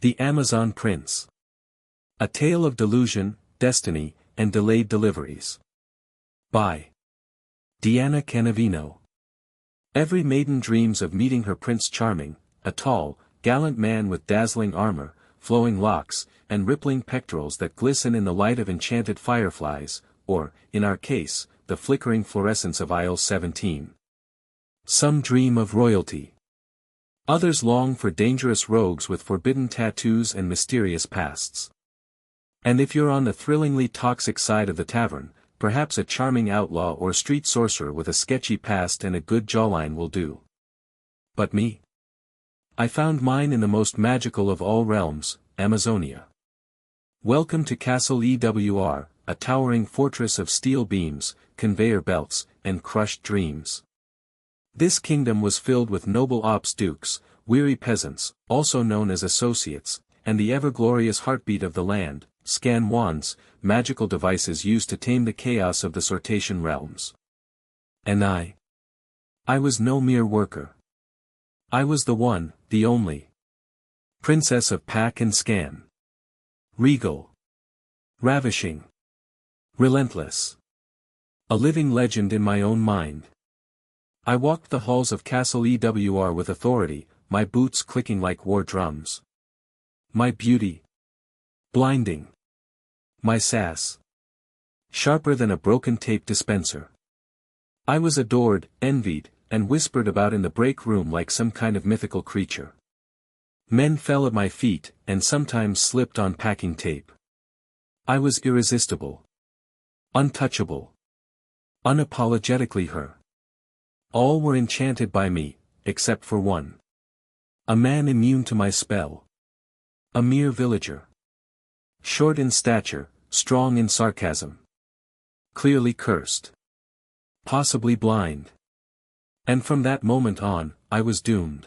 The Amazon Prince. A Tale of Delusion, Destiny, and Delayed Deliveries. By Diana Canavino. Every maiden dreams of meeting her Prince Charming, a tall, gallant man with dazzling armor, flowing locks, and rippling pectorals that glisten in the light of enchanted fireflies, or, in our case, the flickering fluorescence of aisle 17. Some dream of royalty. Others long for dangerous rogues with forbidden tattoos and mysterious pasts. And if you're on the thrillingly toxic side of the tavern, perhaps a charming outlaw or street sorcerer with a sketchy past and a good jawline will do. But me? I found mine in the most magical of all realms, Amazonia. Welcome to Castle EWR, a towering fortress of steel beams, conveyor belts, and crushed dreams. This kingdom was filled with noble ops dukes, weary peasants, also known as associates, and the ever-glorious heartbeat of the land, scan wands, magical devices used to tame the chaos of the sortation realms. And I was no mere worker. I was the one, the only princess of pack and scan. Regal. Ravishing. Relentless. A living legend in my own mind. I walked the halls of Castle EWR with authority, my boots clicking like war drums. My beauty. Blinding. My sass. Sharper than a broken tape dispenser. I was adored, envied, and whispered about in the break room like some kind of mythical creature. Men fell at my feet, and sometimes slipped on packing tape. I was irresistible. Untouchable. Unapologetically her. All were enchanted by me, except for one. A man immune to my spell. A mere villager. Short in stature, strong in sarcasm. Clearly cursed. Possibly blind. And from that moment on, I was doomed.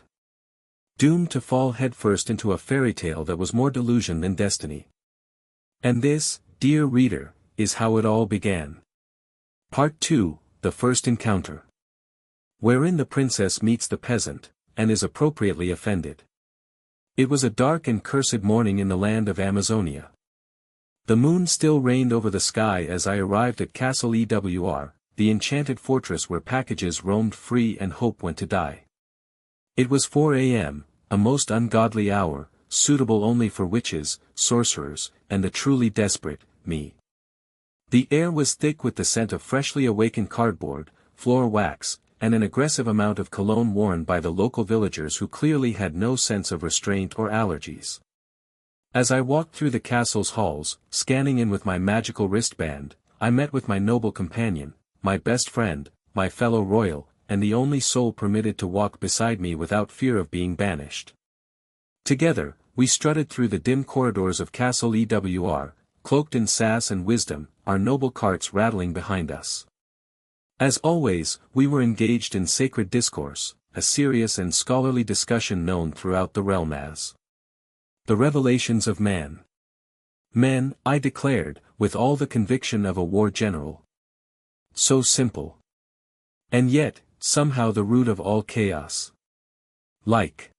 Doomed to fall headfirst into a fairy tale that was more delusion than destiny. And this, dear reader, is how it all began. Part 2, The First Encounter. Wherein the princess meets the peasant, and is appropriately offended. It was a dark and cursed morning in the land of Amazonia. The moon still reigned over the sky as I arrived at Castle EWR, the enchanted fortress where packages roamed free and hope went to die. It was 4 a.m., a most ungodly hour, suitable only for witches, sorcerers, and the truly desperate, me. The air was thick with the scent of freshly awakened cardboard, floor wax, and an aggressive amount of cologne worn by the local villagers who clearly had no sense of restraint or allergies. As I walked through the castle's halls, scanning in with my magical wristband, I met with my noble companion, my best friend, my fellow royal, and the only soul permitted to walk beside me without fear of being banished. Together, we strutted through the dim corridors of Castle EWR, cloaked in sass and wisdom, our noble carts rattling behind us. As always, we were engaged in sacred discourse, a serious and scholarly discussion known throughout the realm as the revelations of man. Men, I declared, with all the conviction of a war general. So simple. And yet, somehow the root of all chaos. Like